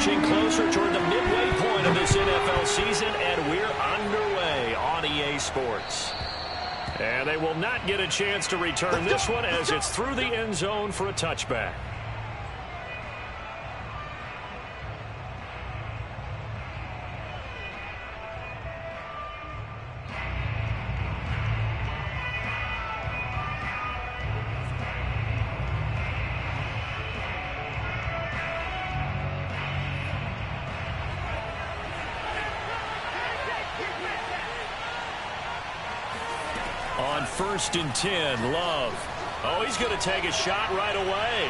inching closer toward the midway point of this NFL season, and we're underway on EA Sports. And they will not get a chance to return this one as it's through the end zone for a touchback. On 1st and 10, Love. Oh, he's going to take a shot right away.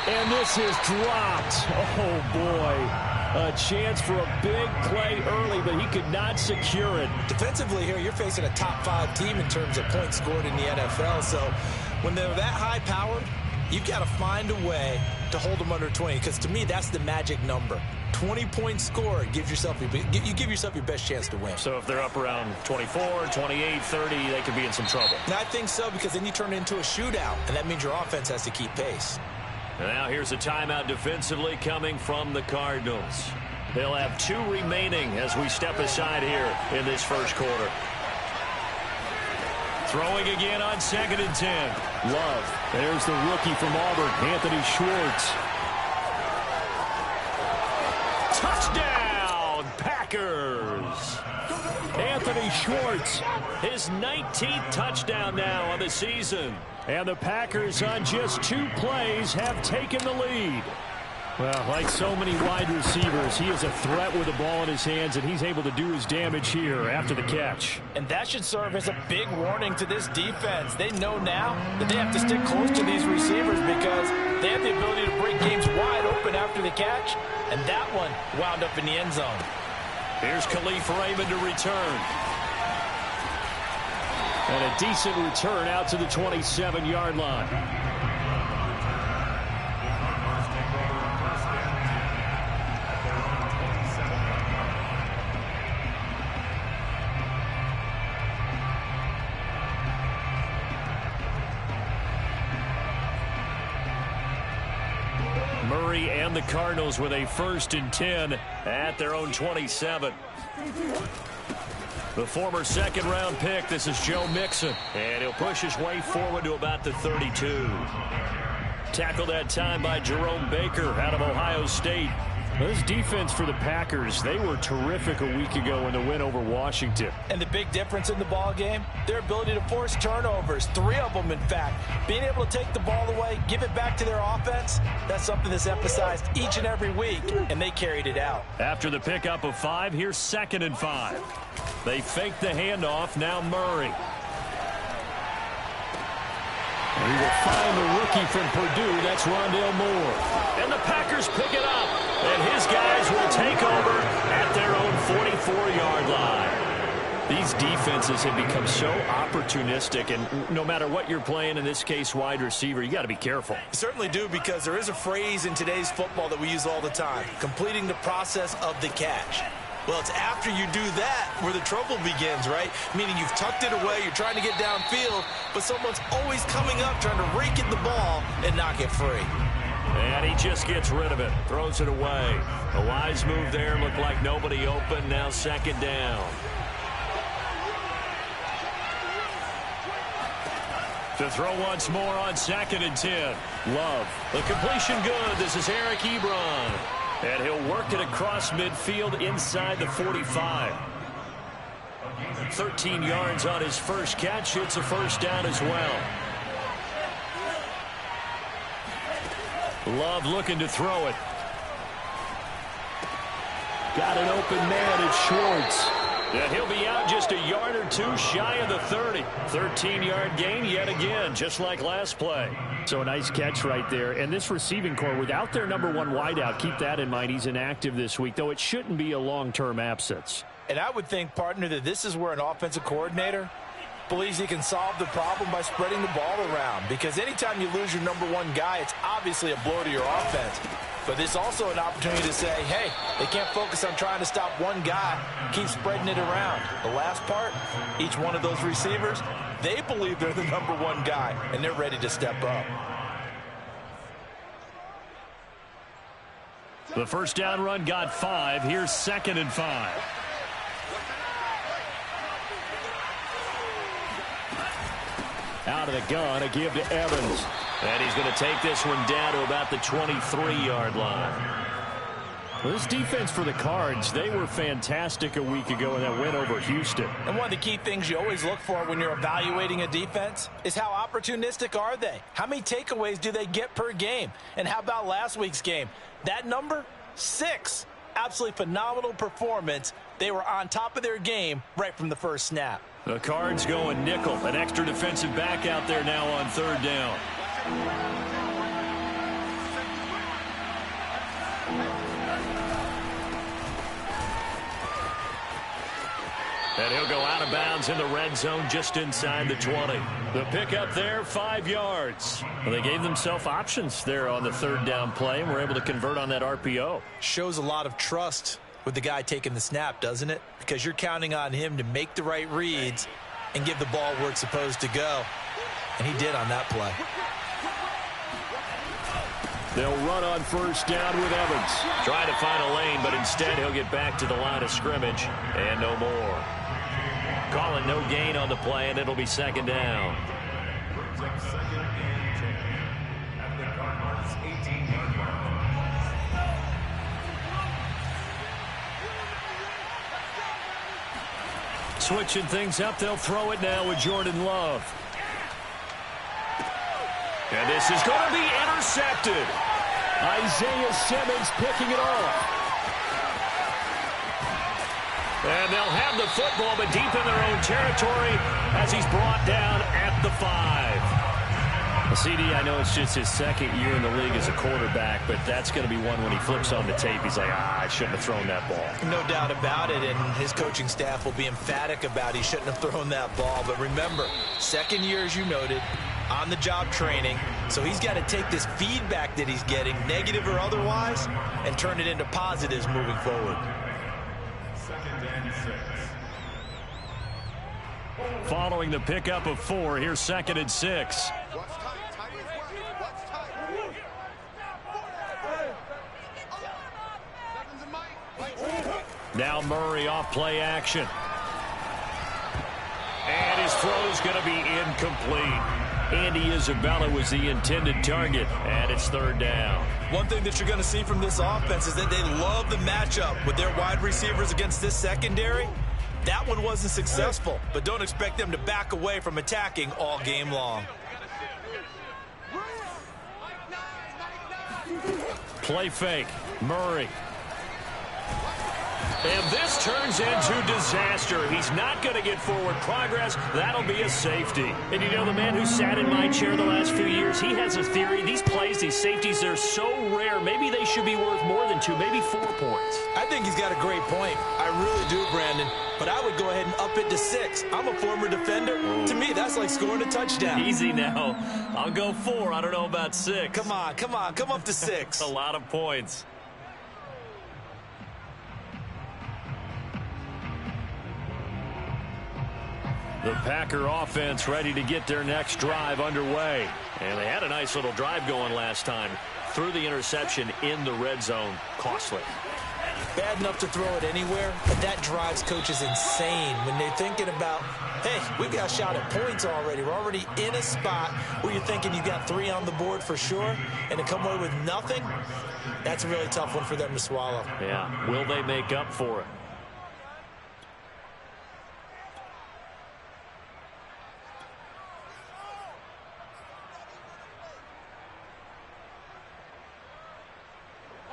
And this is dropped. Oh, boy. A chance for a big play early, but he could not secure it. Defensively here, you're facing a top-5 team in terms of points scored in the NFL. So when they're that high-powered, you've got to find a way to hold them under 20, because to me, that's the magic number. 20-point score gives yourself you give yourself your best chance to win. So if they're up around 24, 28, 30, they could be in some trouble. And I think so, because then you turn it into a shootout, and that means your offense has to keep pace. And now here's a timeout defensively coming from the Cardinals. They'll have 2 remaining as we step aside here in this first quarter. Throwing again on 2nd and 10. Love. There's the rookie from Auburn, Anthony Schwartz. Touchdown, Packers! Anthony Schwartz, his 19th touchdown now on the season. And the Packers on just 2 plays have taken the lead. Well, like so many wide receivers, he is a threat with the ball in his hands, and he's able to do his damage here after the catch. And that should serve as a big warning to this defense. They know now that they have to stick close to these receivers because they have the ability to break games wide open after the catch, and that one wound up in the end zone. Here's Khalif Raymond to return. And a decent return out to the 27-yard line. Murray and the Cardinals with a 1st and 10 at their own 27. The former 2nd-round pick, this is Joe Mixon. And he'll push his way forward to about the 32. Tackled that time by Jerome Baker out of Ohio State. This defense for the Packers, they were terrific a week ago in the win over Washington. And the big difference in the ball game, their ability to force turnovers, 3 of them in fact. Being able to take the ball away, give it back to their offense, that's something that's emphasized each and every week, and they carried it out. After the pickup of 5, here's 2nd and 5. They fake the handoff, now Murray. And he will find the rookie from Purdue, that's Rondale Moore. And the Packers pick it up. And his guys will take over at their own 44-yard line. These defenses have become so opportunistic, and no matter what you're playing, in this case wide receiver, you got to be careful. You certainly do, because there is a phrase in today's football that we use all the time, completing the process of the catch. Well, it's after you do that where the trouble begins, right? Meaning you've tucked it away, you're trying to get downfield, but someone's always coming up trying to rake at the ball and knock it free. And he just gets rid of it, throws it away. A wise move there, looked like nobody open, now 2nd down. To throw once more on 2nd and 10. Love. The completion good. This is Eric Ebron. And he'll work it across midfield inside the 45. 13 yards on his first catch. It's a 1st down as well. Love looking to throw it. Got an open man, it's Schwartz. And he'll be out just a yard or 2 shy of the 30. 13-yard gain yet again, just like last play. So a nice catch right there. And this receiving core, without their number 1 wideout, keep that in mind. He's inactive this week, though it shouldn't be a long-term absence. And I would think, partner, that this is where an offensive coordinator believes he can solve the problem by spreading the ball around. Because anytime you lose your number 1 guy, it's obviously a blow to your offense. But there's also an opportunity to say, hey, they can't focus on trying to stop one guy. Keep spreading it around. The last part, each one of those receivers, they believe they're the number 1 guy, and they're ready to step up. The first down run got 5. Here's 2nd and 5. Out of the gun, a give to Evans. And he's going to take this one down to about the 23-yard line. Well, this defense for the Cards, they were fantastic a week ago in that win over Houston. And one of the key things you always look for when you're evaluating a defense is how opportunistic are they? How many takeaways do they get per game? And how about last week's game? That number, 6. Absolutely phenomenal performance. They were on top of their game right from the first snap. The Cards going nickel. An extra defensive back out there now on 3rd down. And he'll go out of bounds in the red zone just inside the 20. The pickup there, 5 yards. Well, they gave themselves options there on the 3rd down play and were able to convert on that RPO. Shows a lot of trust with the guy taking the snap, doesn't it? Because you're counting on him to make the right reads and give the ball where it's supposed to go. And he did on that play. They'll run on 1st down with Evans. Trying to find a lane, but instead he'll get back to the line of scrimmage and no more. Calling no gain on the play, and it'll be 2nd down. Switching things up, they'll throw it now with Jordan Love. And this is going to be intercepted. Isaiah Simmons picking it off. And they'll have the football, but deep in their own territory as he's brought down at the 5. CD, I know it's just his 2nd year in the league as a quarterback, but that's going to be one when he flips on the tape. He's like, I shouldn't have thrown that ball. No doubt about it, and his coaching staff will be emphatic about he shouldn't have thrown that ball. But remember, 2nd year, as you noted, on-the-job training. So he's got to take this feedback that he's getting, negative or otherwise, and turn it into positives moving forward. Following the pickup of 4, here's 2nd and 6. Now Murray off play action. And his throw's going to be incomplete. Andy Isabella was the intended target, and it's 3rd down. One thing that you're going to see from this offense is that they love the matchup with their wide receivers against this secondary. That one wasn't successful, but don't expect them to back away from attacking all game long. Play fake. Murray. And this turns into disaster. He's not going to get forward progress. That'll be a safety. And you know, the man who sat in my chair the last few years, he has a theory. These plays, these safeties, they're so rare. Maybe they should be worth more than 2, maybe 4 points. I think he's got a great point. I really do, Brandon. But I would go ahead and up it to 6. I'm a former defender. To me, that's like scoring a touchdown. Easy now. I'll go 4. I don't know about 6. Come on. Come up to 6. A lot of points. The Packer offense ready to get their next drive underway. And they had a nice little drive going last time. Threw the interception in the red zone. Costly. Bad enough to throw it anywhere, but that drives coaches insane when they're thinking about, hey, we've got a shot at points already. We're already in a spot where you're thinking you've got 3 on the board for sure, and to come away with nothing, that's a really tough one for them to swallow. Yeah, will they make up for it?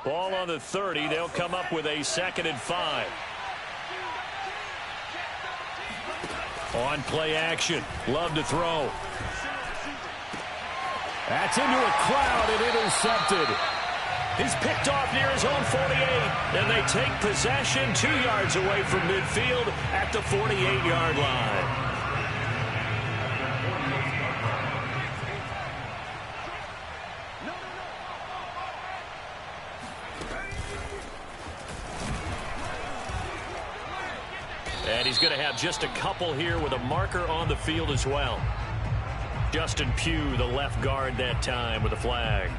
Ball on the 30. They'll come up with a 2nd and 5. On play action. Love to throw. That's into a crowd and intercepted. He's picked off near his own 48. And they take possession 2 yards away from midfield at the 48-yard line. And he's going to have just a couple here with a marker on the field as well. Justin Pugh, the left guard that time with a flag.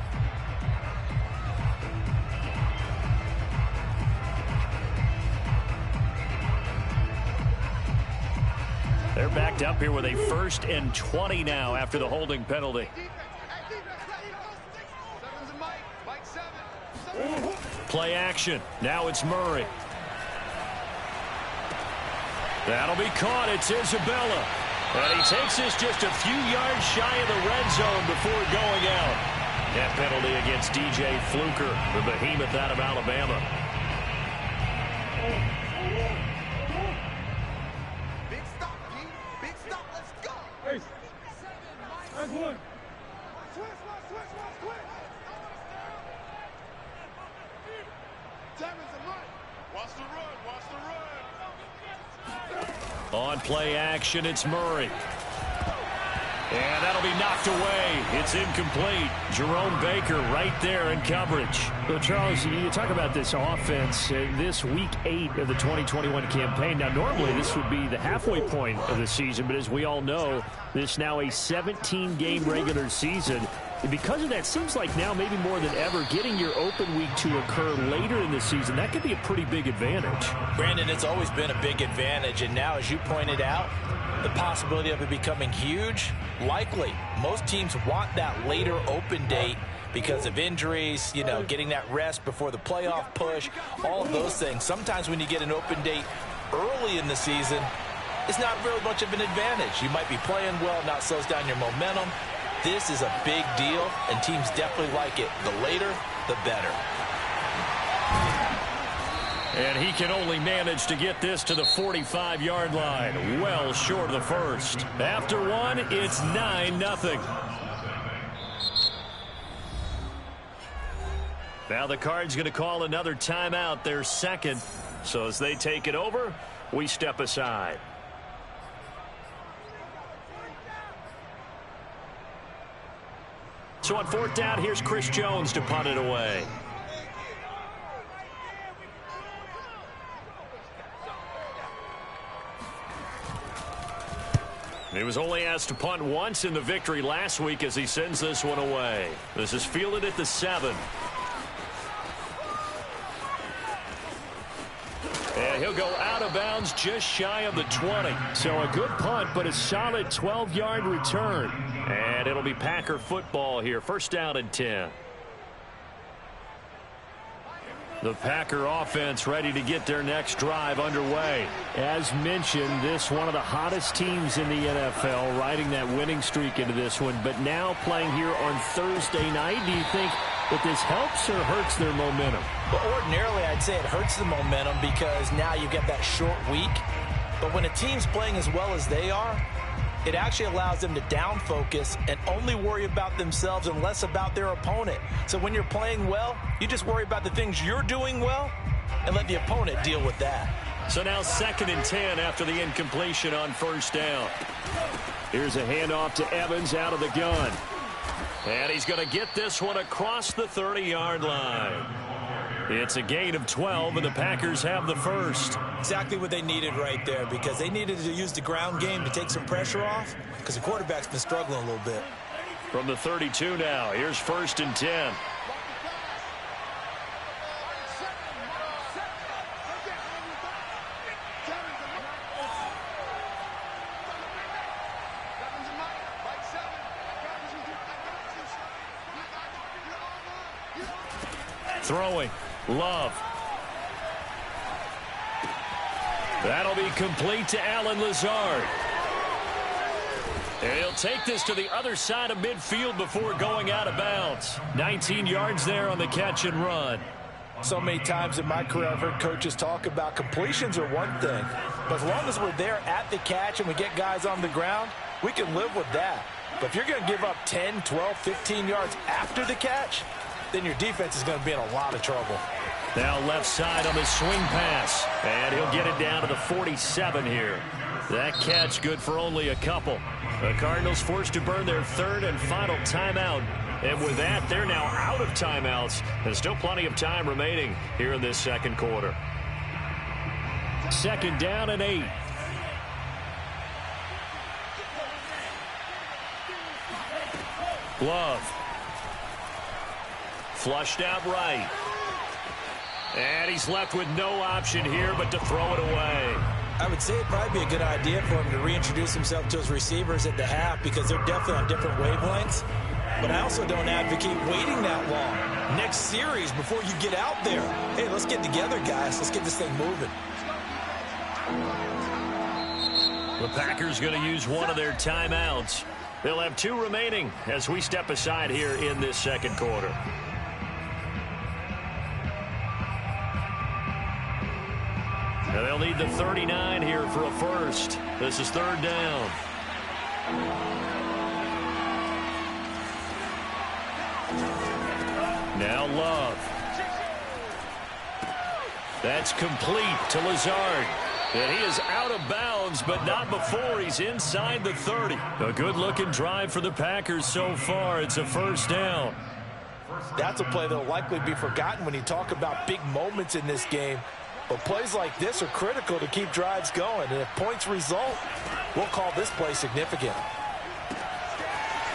backed up here with a 1st and 20 now after the holding penalty. Play action. Now it's Murray. That'll be caught. It's Isabella. And he takes this just a few yards shy of the red zone before going out. That penalty against DJ Fluker, the behemoth out of Alabama. Big stop, G. Big stop. Let's go. Hey. That's one. Switch. Tammy's a mark. Watch the run. On play action, it's Murray. And that'll be knocked away. It's incomplete. Jerome Baker right there in coverage. So, Charles, you talk about this offense, this Week 8 of the 2021 campaign. Now, normally this would be the halfway point of the season, but as we all know, this now a 17-game regular season. And because of that, seems like now maybe more than ever, getting your open week to occur later in the season, that could be a pretty big advantage. Brandon, it's always been a big advantage, and now, as you pointed out, the possibility of it becoming huge, likely. Most teams want that later open date because of injuries, you know, getting that rest before the playoff push, all of those things. Sometimes when you get an open date early in the season, it's not really much of an advantage. You might be playing well, not slows down your momentum. This is a big deal, and teams definitely like it. The later, the better. And he can only manage to get this to the 45-yard line. Well short of the first. After one, it's 9-0. Now the Cards going to call another timeout, their second. So as they take it over, we step aside. So on 4th down, here's Chris Jones to punt it away. He was only asked to punt once in the victory last week as he sends this one away. This is fielded at the 7. And he'll go out of bounds just shy of the 20. So a good punt, but a solid 12-yard return. And it'll be Packer football here. 1st down and 10. The Packer offense ready to get their next drive underway. As mentioned, this one of the hottest teams in the NFL, riding that winning streak into this one, but now playing here on Thursday night. Do you think that this helps or hurts their momentum? Well, ordinarily, I'd say it hurts the momentum because now you get that short week. But when a team's playing as well as they are, it actually allows them to down focus and only worry about themselves and less about their opponent. So when you're playing well, you just worry about the things you're doing well and let the opponent deal with that. So now 2nd and 10 after the incompletion on 1st down. Here's a handoff to Evans out of the gun. And he's going to get this one across the 30-yard line. It's a gain of 12, and the Packers have the first. Exactly what they needed right there, because they needed to use the ground game to take some pressure off, because the quarterback's been struggling a little bit. From the 32 now, here's 1st and 10. Throwing. Love. That'll be complete to Allen Lazard. And he'll take this to the other side of midfield before going out of bounds. 19 yards there on the catch and run. So many times in my career I've heard coaches talk about completions are one thing, but as long as we're there at the catch and we get guys on the ground, we can live with that. But if you're going to give up 10, 12, 15 yards after the catch, then your defense is going to be in a lot of trouble. Now left side on the swing pass, and he'll get it down to the 47 here. That catch good for only a couple. The Cardinals forced to burn their 3rd and final timeout. And with that, they're now out of timeouts. There's still plenty of time remaining here in this 2nd quarter. 2nd down and 8. Love. Flushed out right. And he's left with no option here but to throw it away. I would say it'd probably be a good idea for him to reintroduce himself to his receivers at the half because they're definitely on different wavelengths. But I also don't advocate waiting that long. Next series before you get out there. Hey, let's get together, guys. Let's get this thing moving. The Packers going to use one of their timeouts. They'll have 2 remaining as we step aside here in this second quarter. And they'll need the 39 here for a first. This is 3rd down. Now Love. That's complete to Lazard. And he is out of bounds, but not before he's inside the 30. A good-looking drive for the Packers so far. It's a 1st down. That's a play that will likely be forgotten when you talk about big moments in this game. But plays like this are critical to keep drives going. And if points result, we'll call this play significant.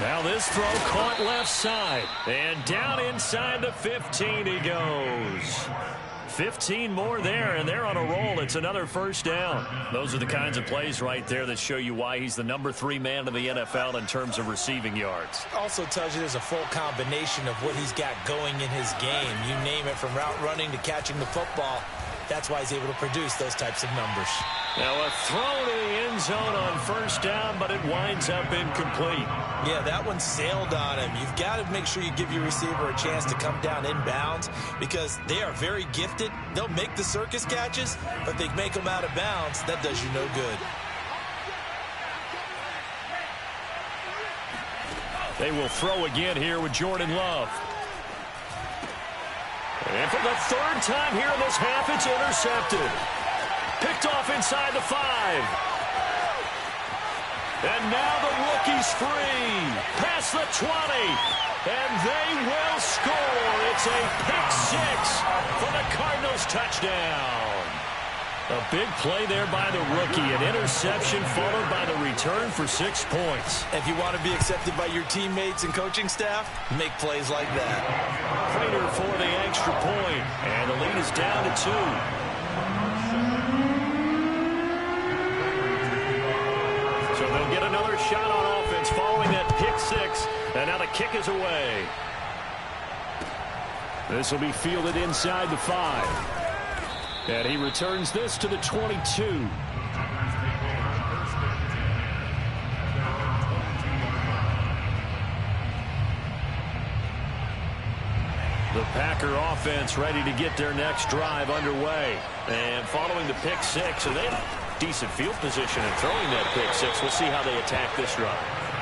Now this throw caught left side. And down inside the 15 he goes. 15 more there, and they're on a roll. It's another 1st down. Those are the kinds of plays right there that show you why he's the number 3 man in the NFL in terms of receiving yards. Also tells you there's a full combination of what he's got going in his game. You name it, from route running to catching the football. That's why he's able to produce those types of numbers. Now a throw to the end zone on 1st down, but it winds up incomplete. Yeah, that one sailed on him. You've got to make sure you give your receiver a chance to come down inbounds because they are very gifted. They'll make the circus catches, but they make them out of bounds. That does you no good. They will throw again here with Jordan Love. And for the 3rd time here in this half, it's intercepted. Picked off inside the 5. And now the rookie's free. Past the 20. And they will score. It's a pick 6 for the Cardinals touchdown. A big play there by the rookie. An interception followed by the return for 6 points. If you want to be accepted by your teammates and coaching staff, make plays like that. Prater for the extra point. And the lead is down to 2. So they'll get another shot on offense following that pick 6. And now the kick is away. This will be fielded inside the 5. And he returns this to the 22. The Packer offense ready to get their next drive underway. And following the pick 6, and they have decent field position in throwing that pick 6. We'll see how they attack this drive.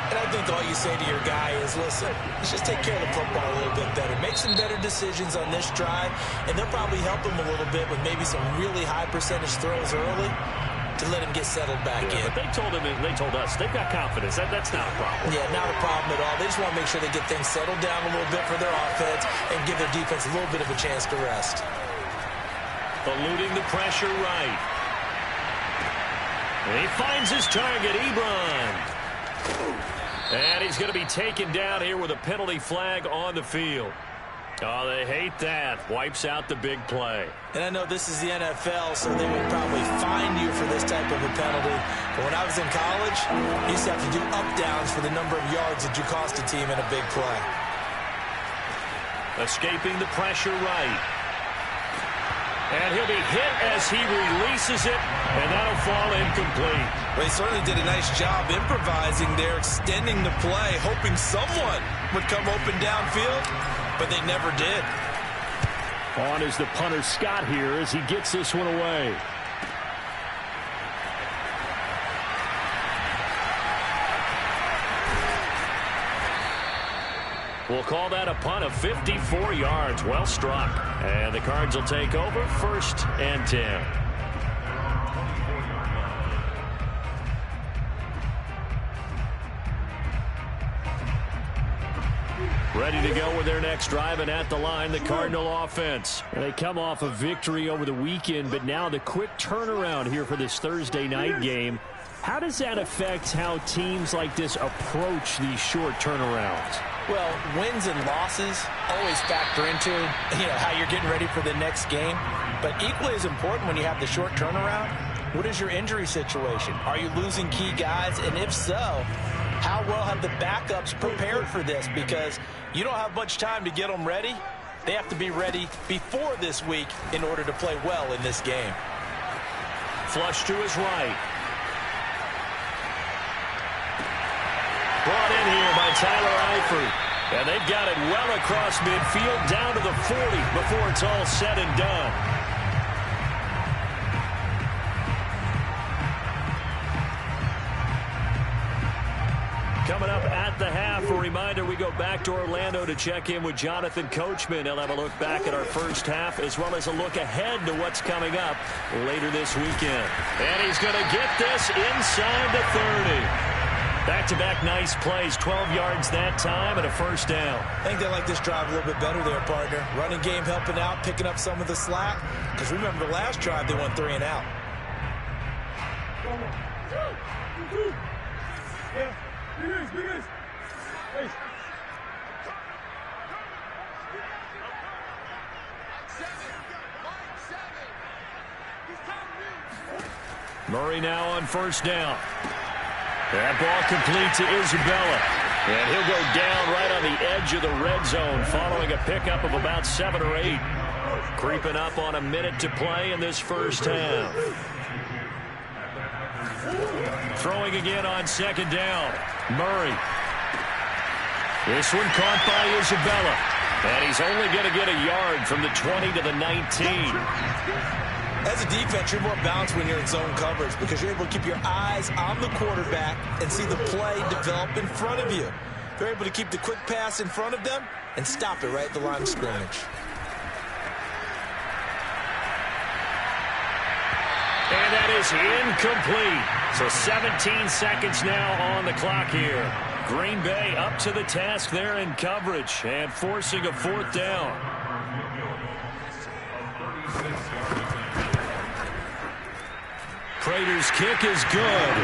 And I think all you say to your guy is, listen, let's just take care of the football a little bit better. Make some better decisions on this drive, and they'll probably help him a little bit with maybe some really high percentage throws early to let him get settled back in. But they told us they've got confidence. That's not a problem. Yeah, not a problem at all. They just want to make sure they get things settled down a little bit for their offense and give their defense a little bit of a chance to rest. Eluding the pressure right. And he finds his target, Ebron. And he's going to be taken down here with a penalty flag on the field. Oh, they hate that. Wipes out the big play. And I know this is the NFL, so they would probably fine you for this type of a penalty. But when I was in college, you used to have to do up-downs for the number of yards that you cost a team in a big play. Escaping the pressure right. And he'll be hit as he releases it, and that'll fall incomplete. Well, he certainly did a nice job improvising there, extending the play, hoping someone would come open downfield, but they never did. On is the punter Scott here as he gets this one away. We'll call that a punt of 54 yards. Well struck. And the Cards will take over 1st and 10. Ready to go with their next drive, and at the line, the Cardinal offense. And they come off a victory over the weekend, but now the quick turnaround here for this Thursday night game. How does that affect how teams like this approach these short turnarounds? Well, wins and losses always factor into, how you're getting ready for the next game. But equally as important when you have the short turnaround, What is your injury situation? Are you losing key guys? And if so, how well have the backups prepared for this? Because you don't have much time to get them ready. They have to be ready before this week in order to play well in this game. Flush to his right. Brought in here by Tyler Eifert. And they've got it well across midfield down to the 40 before it's all said and done. Coming up at the half, a reminder, we go back to Orlando to check in with Jonathan Coachman. He'll have a look back at our first half as well as a look ahead to what's coming up later this weekend. And he's going to get this inside the 30. Back-to-back nice plays, 12 yards that time and a first down. I think they like this drive a little bit better there, partner. Running game helping out, picking up some of the slack. Because remember the last drive, they went 3 and out. Murray now on first down. That ball complete to Isabella. And he'll go down right on the edge of the red zone following a pickup of about 7 or 8. Creeping up on a minute to play in this first half. Throwing again on second down. Murray. This one caught by Isabella. And he's only going to get a yard from the 20 to the 19. As a defense, you're more balanced when you're in zone coverage because you're able to keep your eyes on the quarterback and see the play develop in front of you. They're able to keep the quick pass in front of them and stop it right at the line of scrimmage. And that is incomplete. So 17 seconds now on the clock here. Green Bay up to the task there in coverage and forcing a fourth down. Prater's kick is good.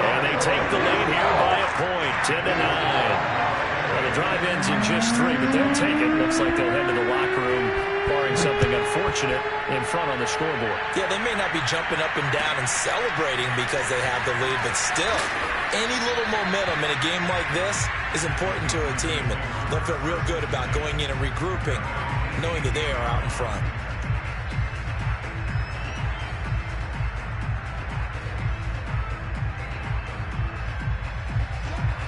And they take the lead here by a point, 10-9. Well, the drive ends in just 3, but they'll take it. Looks like they'll head to the locker room, barring something unfortunate in front on the scoreboard. Yeah, they may not be jumping up and down and celebrating because they have the lead, but still, any little momentum in a game like this is important to a team, and they'll feel real good about going in and regrouping, knowing that they are out in front.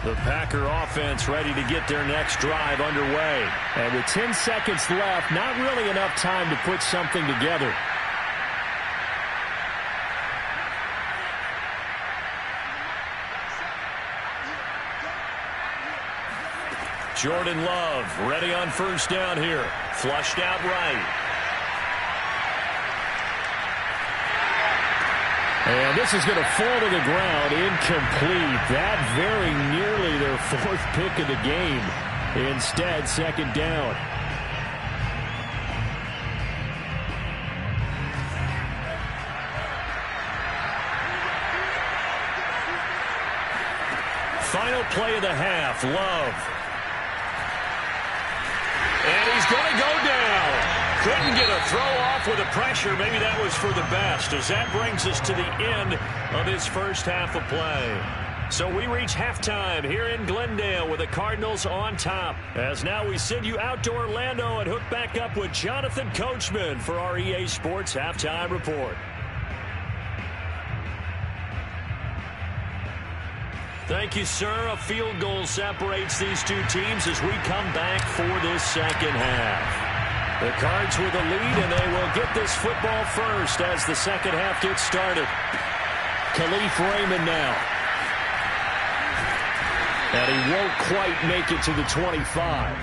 The Packer offense ready to get their next drive underway. And with 10 seconds left, not really enough time to put something together. Jordan Love ready on first down here. Flushed out right. And this is going to fall to the ground, incomplete. That very nearly their 4th pick of the game. Instead, second down. Final play of the half, Love. And he's going to go down. Couldn't get a throw off with the pressure. Maybe that was for the best, as that brings us to the end of this first half of play. So we reach halftime here in Glendale with the Cardinals on top. As now we send you out to Orlando and hook back up with Jonathan Coachman for our EA Sports Halftime Report. Thank you, sir. A field goal separates these two teams as we come back for this second half. The Cards with a lead, and they will get this football first as the second half gets started. Khalif Raymond now. And he won't quite make it to the 25.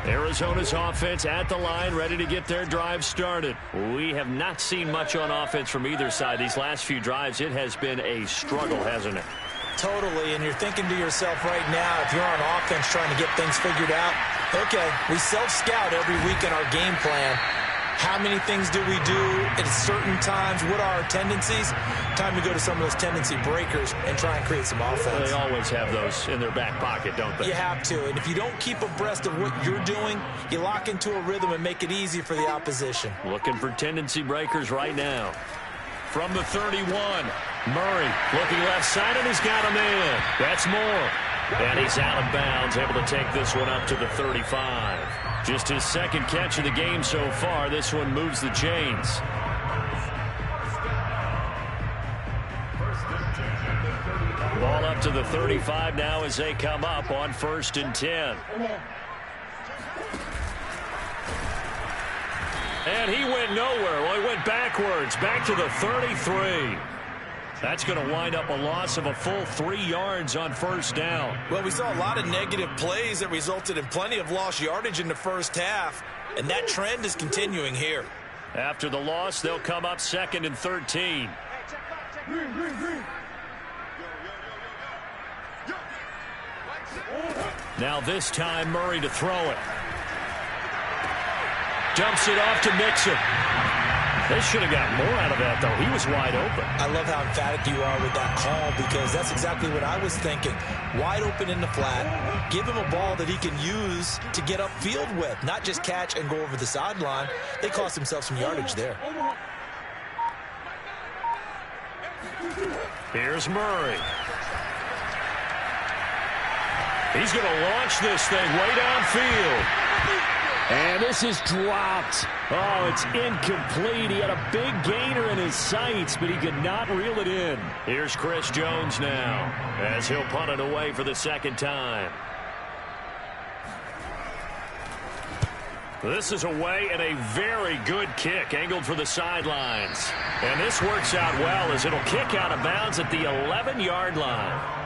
Arizona's offense at the line, ready to get their drive started. We have not seen much on offense from either side. These last few drives, it has been a struggle, hasn't it? Totally, and you're thinking to yourself right now, if you're on offense trying to get things figured out, okay, we self-scout every week in our game plan. How many things do we do at certain times? What are our tendencies? Time to go to some of those tendency breakers and try and create some offense. They always have those in their back pocket, don't they? You have to. And if you don't keep abreast of what you're doing, you lock into a rhythm and make it easy for the opposition. Looking for tendency breakers right now. From the 31, Murray looking left side, and he's got him in. That's more. And he's out of bounds, able to take this one up to the 35. Just his second catch of the game so far. This one moves the chains. Ball up to the 35 now as they come up on 1st and 10. And he went nowhere. Well, he went backwards, back to the 33. That's going to wind up a loss of a full 3 yards on 1st down. Well, we saw a lot of negative plays that resulted in plenty of lost yardage in the first half, and that trend is continuing here. After the loss, they'll come up 2nd and 13. Now this time, Murray to throw it. Dumps it off to Mixon. They should have got more out of that, though. He was wide open. I love how emphatic you are with that call, because that's exactly what I was thinking. Wide open in the flat. Give him a ball that he can use to get upfield with, not just catch and go over the sideline. They cost themselves some yardage there. Here's Murray. He's going to launch this thing way downfield. And this is dropped. Oh, it's incomplete. He had a big gainer in his sights, but he could not reel it in. Here's Chris Jones now, as he'll punt it away for the second time. This is away, and a very good kick, angled for the sidelines. And this works out well, as it'll kick out of bounds at the 11-yard line.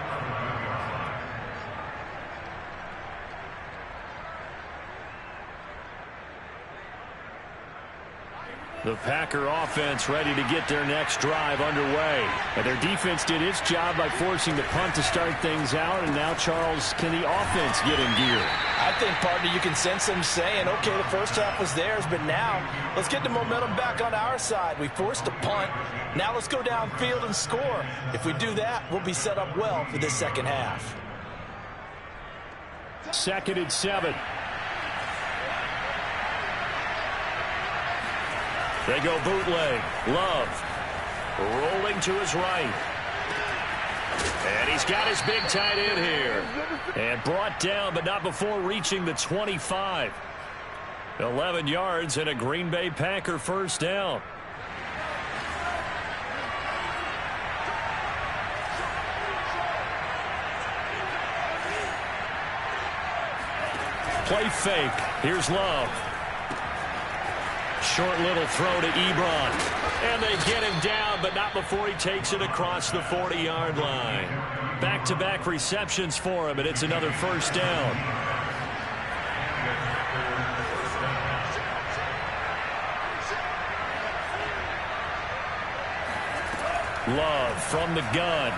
The Packer offense ready to get their next drive underway. And their defense did its job by forcing the punt to start things out. And now, Charles, can the offense get in gear? I think, partner, you can sense them saying, okay, the first half was theirs, but now let's get the momentum back on our side. We forced a punt. Now let's go downfield and score. If we do that, we'll be set up well for this second half. 2nd and 7. They go bootleg. Love rolling to his right. And he's got his big tight end here. And brought down, but not before reaching the 25. 11 yards and a Green Bay Packer first down. Play fake. Here's Love. Short little throw to Ebron. And they get him down, but not before he takes it across the 40-yard line. Back-to-back receptions for him, and it's another first down. Love from the gun.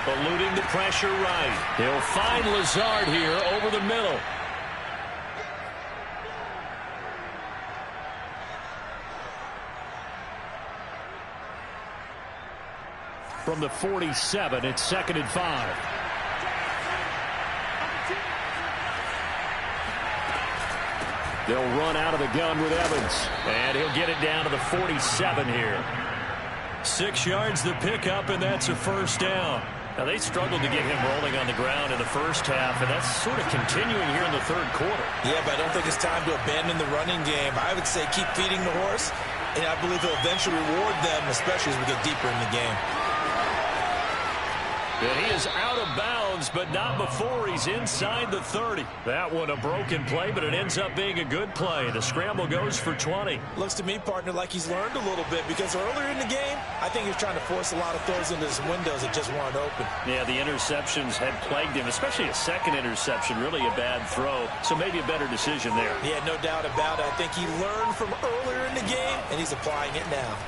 Eluding the pressure right. He'll find Lazard here over the middle. From the 47, it's 2nd and 5. They'll run out of the gun with Evans. And he'll get it down to the 47 here. 6 yards the pickup, and that's a first down. Now, they struggled to get him rolling on the ground in the first half, and that's sort of continuing here in the third quarter. Yeah, but I don't think it's time to abandon the running game. I would say keep feeding the horse, and I believe he'll eventually reward them, especially as we get deeper in the game. And he is out of bounds, but not before he's inside the 30. That one a broken play, but it ends up being a good play. The scramble goes for 20. Looks to me, partner, like he's learned a little bit, because earlier in the game, I think he was trying to force a lot of throws into some windows that just weren't open. Yeah, the interceptions had plagued him, especially a second interception, really a bad throw. So maybe a better decision there. Yeah, no doubt about it. I think he learned from earlier in the game, and he's applying it now.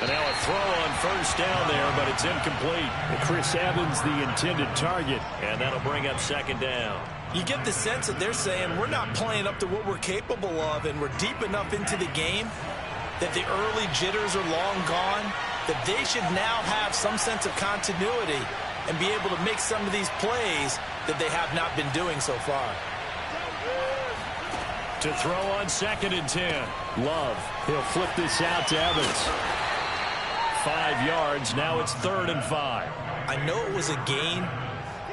And now a throw on first down there, but it's incomplete. Chris Evans, the intended target. And that'll bring up second down. You get the sense that they're saying we're not playing up to what we're capable of, and we're deep enough into the game that the early jitters are long gone, that they should now have some sense of continuity and be able to make some of these plays that they have not been doing so far. To throw on 2nd and 10. Love. He'll flip this out to Evans. 5 yards. Now it's 3rd and 5. I know it was a gain,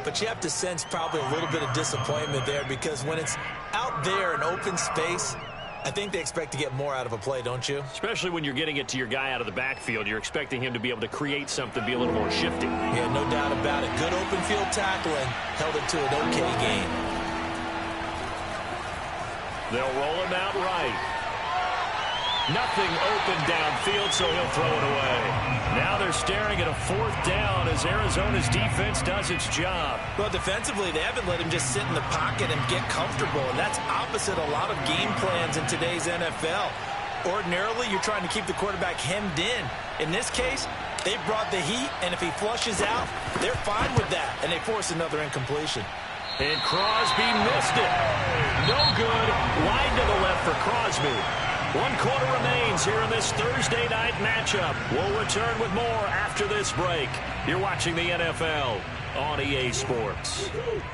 but you have to sense probably a little bit of disappointment there, because when it's out there in open space, I think they expect to get more out of a play, don't you? Especially when you're getting it to your guy out of the backfield. You're expecting him to be able to create something, be a little more shifty. Yeah, no doubt about it. Good open field tackling, held it to an okay gain. They'll roll him out right. Nothing open downfield, so he'll throw it away. Now they're staring at a 4th down as Arizona's defense does its job. Well, defensively, they haven't let him just sit in the pocket and get comfortable, and that's opposite a lot of game plans in today's NFL. Ordinarily, you're trying to keep the quarterback hemmed in. In this case, they brought the heat, and if he flushes out, they're fine with that, and they force another incompletion. And Crosby missed it. No good. Wide to the left for Crosby. 1 quarter remains here in this Thursday night matchup. We'll return with more after this break. You're watching the NFL on EA Sports.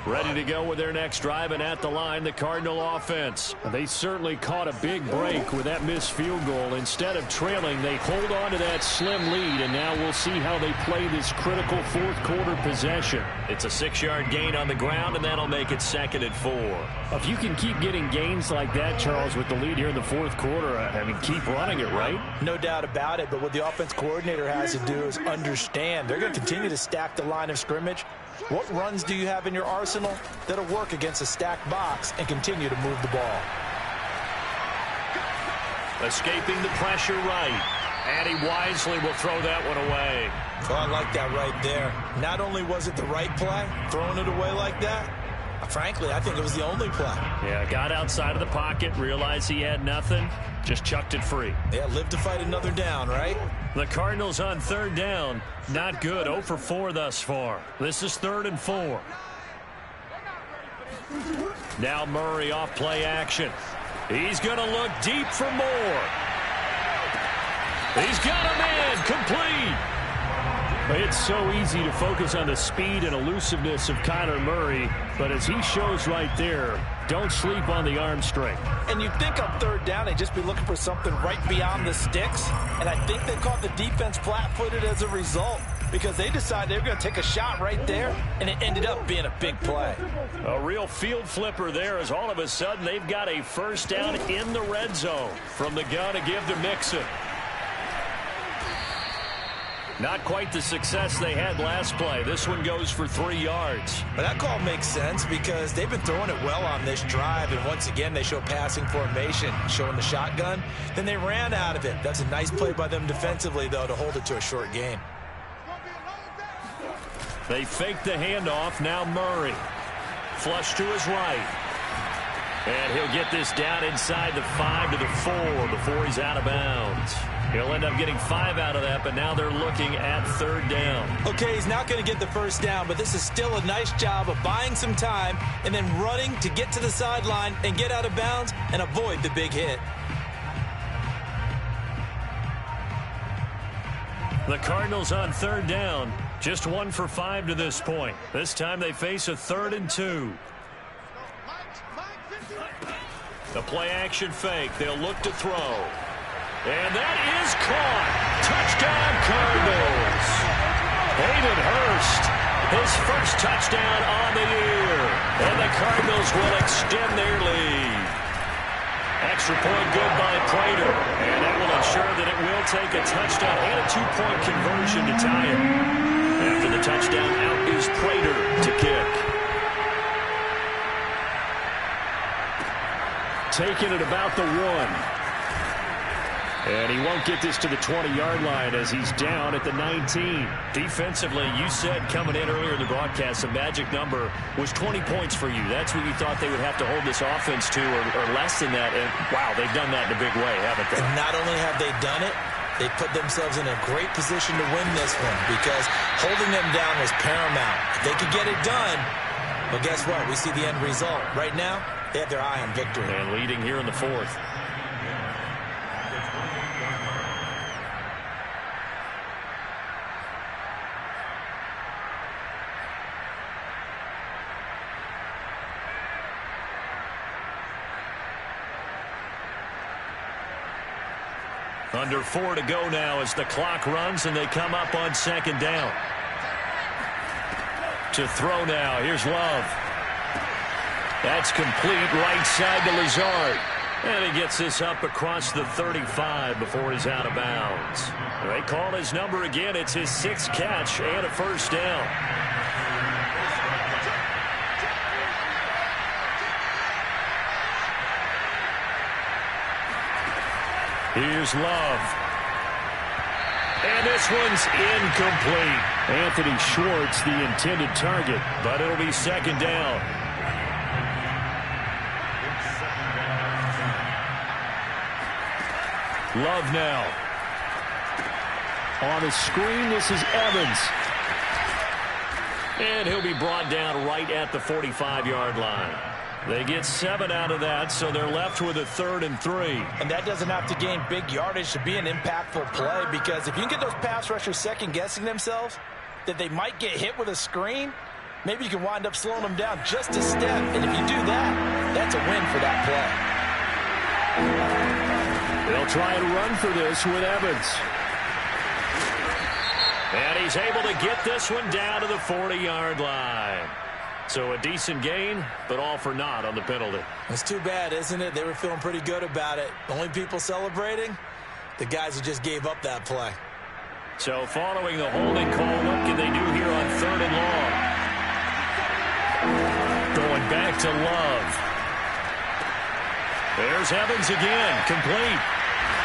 Ready to go with their next drive, and at the line, the Cardinal offense. They certainly caught a big break with that missed field goal. Instead of trailing, they hold on to that slim lead, and now we'll see how they play this critical 4th quarter possession. It's a 6-yard gain on the ground, and that'll make it 2nd and 4. If you can keep getting gains like that, Charles, with the lead here in the 4th quarter, I mean, keep running it, right? No doubt about it, but what the offense coordinator has to do is understand they're going to continue to stack the line of scrimmage. What runs do you have in your arsenal that'll work against a stacked box and continue to move the ball? Escaping the pressure right. And he wisely will throw that one away. Oh, I like that right there. Not only was it the right play, throwing it away like that, frankly, I think it was the only play. Yeah, got outside of the pocket, realized he had nothing, just chucked it free. Yeah, live to fight another down, right? The Cardinals on 3rd down. Not good. 0 for 4 thus far. This is 3rd and 4. Now Murray off play action. He's going to look deep for more. He's got a man complete. It's so easy to focus on the speed and elusiveness of Kyler Murray, but as he shows right there, don't sleep on the arm strength. And you think on 3rd down they'd just be looking for something right beyond the sticks, and I think they caught the defense flat-footed as a result, because they decided they were going to take a shot right there, and it ended up being a big play. A real field flipper there, as all of a sudden they've got a 1st down in the red zone. From the gun to give to Mixon. Not quite the success they had last play. This one goes for 3 yards. But that call makes sense because they've been throwing it well on this drive, and once again they show passing formation, showing the shotgun. Then they ran out of it. That's a nice play by them defensively, though, to hold it to a short gain. They fake the handoff. Now Murray. Flush to his right. And he'll get this down inside the 5 to the 4 before he's out of bounds. He'll end up getting 5 out of that, but now they're looking at 3rd down. Okay, he's not going to get the 1st down, but this is still a nice job of buying some time and then running to get to the sideline and get out of bounds and avoid the big hit. The Cardinals on 3rd down. Just 1 for 5 to this point. This time they face a 3rd and 2. The play action fake. They'll look to throw. And that is caught. Touchdown, Cardinals. Hayden Hurst, his first touchdown on the year. And the Cardinals will extend their lead. Extra point good by Prater. And that will ensure that it will take a touchdown and a 2-point conversion to tie it. After the touchdown, out is Prater to kick. Taking it about the 1. And he won't get this to the 20-yard line as he's down at the 19. Defensively, you said coming in earlier in the broadcast, the magic number was 20 points for you. That's what you thought they would have to hold this offense to, or less than that. And, wow, they've done that in a big way, haven't they? And not only have they done it, they put themselves in a great position to win this one because holding them down was paramount. If they could get it done, well, guess what? We see the end result. Right now, they have their eye on victory. And leading here in the fourth. Under 4 to go now as the clock runs and they come up on second down. To throw now. Here's Love. That's complete right side to Lazard. And he gets this up across the 35 before he's out of bounds. They call his number again. It's his 6th catch and a first down. Here's Love. And this one's incomplete. Anthony Schwartz, the intended target, but it'll be second down. Love now. On the screen, this is Evans. And he'll be brought down right at the 45-yard line. They get 7 out of that, so they're left with a 3rd and 3. And that doesn't have to gain big yardage to be an impactful play, because if you can get those pass rushers second-guessing themselves, that they might get hit with a screen, maybe you can wind up slowing them down just a step. And if you do that, that's a win for that play. They'll try and run for this with Evans. And he's able to get this one down to the 40-yard line. So a decent gain, but all for naught on the penalty. It's too bad, isn't it? They were feeling pretty good about it. The only people celebrating, the guys who just gave up that play. So following the holding call, what can they do here on 3rd and long? Going back to Love. There's Evans again, complete.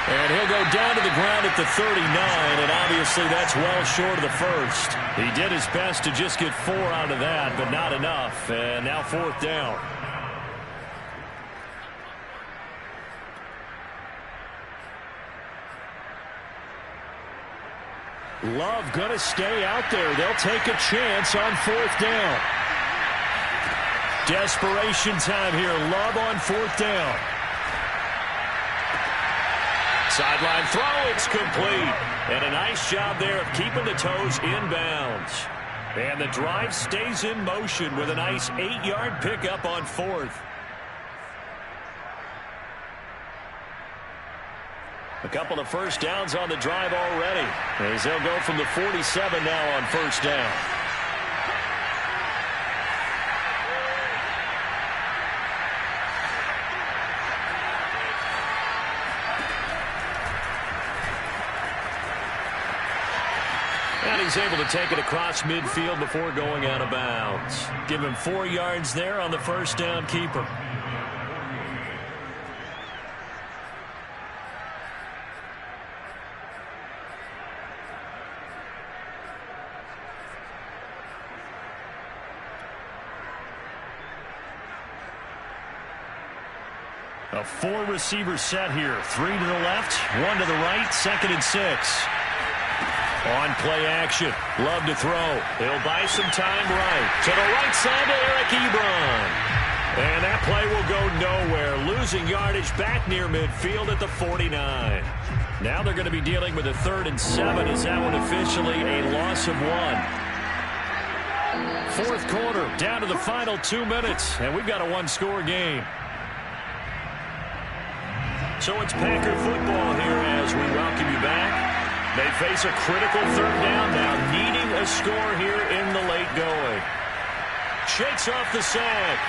And he'll go down to the ground at the 39, and obviously that's well short of the first. He did his best to just get 4 out of that, but not enough. And now 4th down. Love going to stay out there. They'll take a chance on 4th down. Desperation time here. Love on 4th down. Sideline throw, it's complete. And a nice job there of keeping the toes inbounds. And the drive stays in motion with a nice 8-yard pickup on 4th. A couple of first downs on the drive already, as they'll go from the 47 now on 1st down. And he's able to take it across midfield before going out of bounds. Give him 4 yards there on the first down keeper. A 4-receiver set here. 3 to the left, 1 to the right, 2nd and 6. On play action. Love to throw. He'll buy some time right. To the right side to Eric Ebron. And that play will go nowhere. Losing yardage back near midfield at the 49. Now they're going to be dealing with a 3rd and 7. Is that one officially a loss of 1? 4th quarter, down to the final 2 minutes. And we've got a 1-score game. So it's Packer football here as we welcome you back. They face a critical 3rd down now, needing a score here in the late going. Shakes off the sack.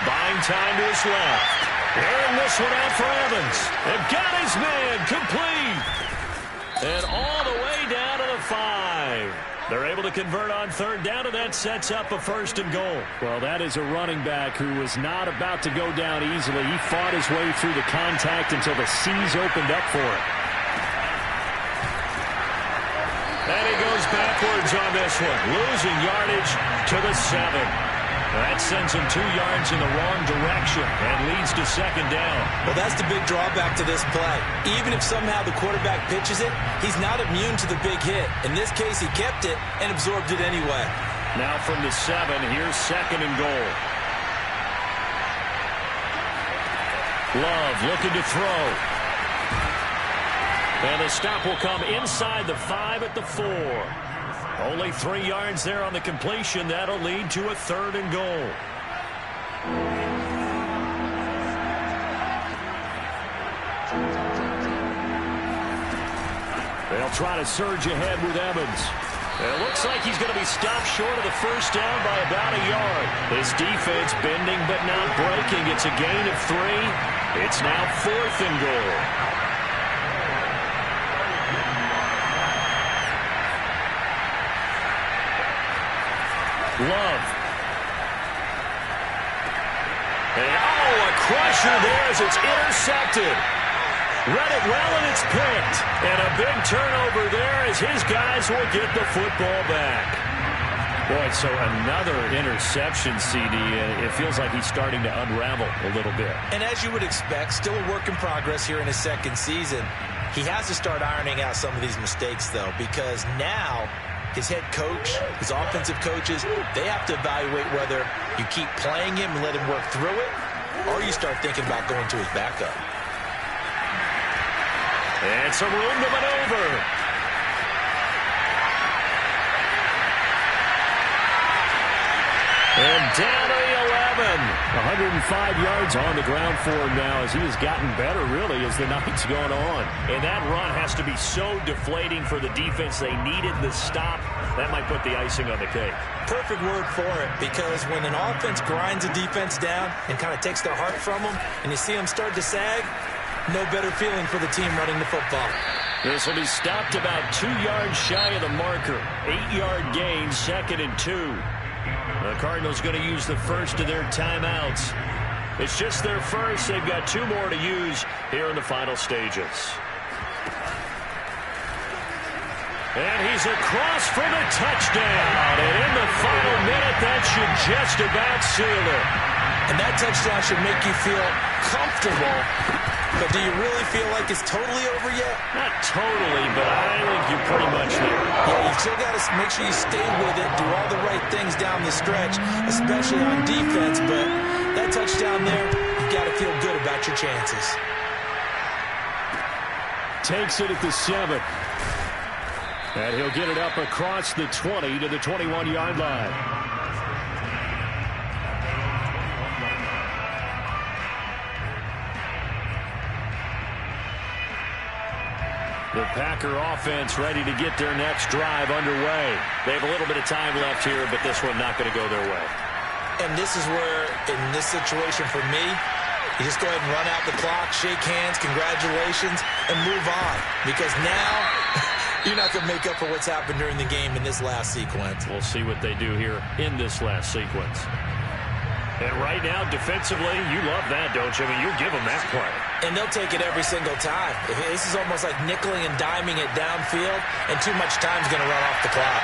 Buying time to his left. Airing this one out for Evans. And got his man complete. And all the way down to the 5. They're able to convert on 3rd down, and that sets up a 1st and goal. Well, that is a running back who was not about to go down easily. He fought his way through the contact until the seas opened up for him. And he goes backwards on this one, losing yardage to the 7. That sends him 2 yards in the wrong direction and leads to second down. Well, that's the big drawback to this play. Even if somehow the quarterback pitches it, he's not immune to the big hit. In this case, he kept it and absorbed it anyway. Now from the 7, here's second and goal. Love looking to throw. And the stop will come inside the 5 at the 4. Only 3 yards there on the completion. That'll lead to a 3rd and goal. They'll try to surge ahead with Evans. It looks like he's going to be stopped short of the first down by about a yard. His defense bending but not breaking. It's a gain of 3. It's now 4th and goal. Love. And a crusher there as it's intercepted. Read it well, and it's picked. And a big turnover there as his guys will get the football back. Boy, so another interception, CD. It feels like he's starting to unravel a little bit. And as you would expect, still a work in progress here in his second season. He has to start ironing out some of these mistakes, though, because now his head coach, his offensive coaches, they have to evaluate whether you keep playing him and let him work through it, or you start thinking about going to his backup. And some room to maneuver. And down to the 11. 105 yards on the ground for him now as he has gotten better, really, as the night's gone on. And that run has to be so deflating for the defense. They needed the stop. That might put the icing on the cake. Perfect word for it, because when an offense grinds a defense down and kind of takes their heart from them, and you see them start to sag, no better feeling for the team running the football. This will be stopped about 2 yards shy of the marker. 8-yard gain, 2nd and 2. The Cardinals going to use the first of their timeouts. It's just their first. They've got 2 more to use here in the final stages. And he's across for the touchdown. And in the final minute, that should just about seal it. And that touchdown should make you feel comfortable. But do you really feel like it's totally over yet? Not totally, but I think you're pretty much there. Yeah, you still got to make sure you stay with it, do all the right things down the stretch, especially on defense. But that touchdown there, you've got to feel good about your chances. Takes it at the 7. And he'll get it up across the 20 to the 21-yard line. The Packer offense ready to get their next drive underway. They have a little bit of time left here, but this one not going to go their way. And this is where, in this situation for me, you just go ahead and run out the clock, shake hands, congratulations, and move on. Because now, you're not going to make up for what's happened during the game in this last sequence. We'll see what they do here in this last sequence. And right now, defensively, you love that, don't you? I mean, you'll give them that play. And they'll take it every single time. This is almost like nickeling and diming it downfield, and too much time's going to run off the clock.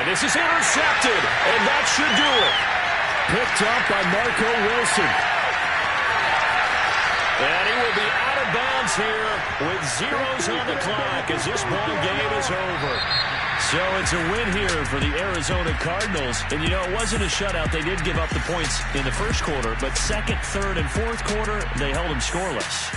And this is intercepted, and that should do it. Picked up by Marco Wilson. And he will be out of bounds here with zeros on the clock as this ball game is over. So it's a win here for the Arizona Cardinals. And, you know, it wasn't a shutout. They did give up the points in the first quarter, but second, third, and fourth quarter, they held them scoreless.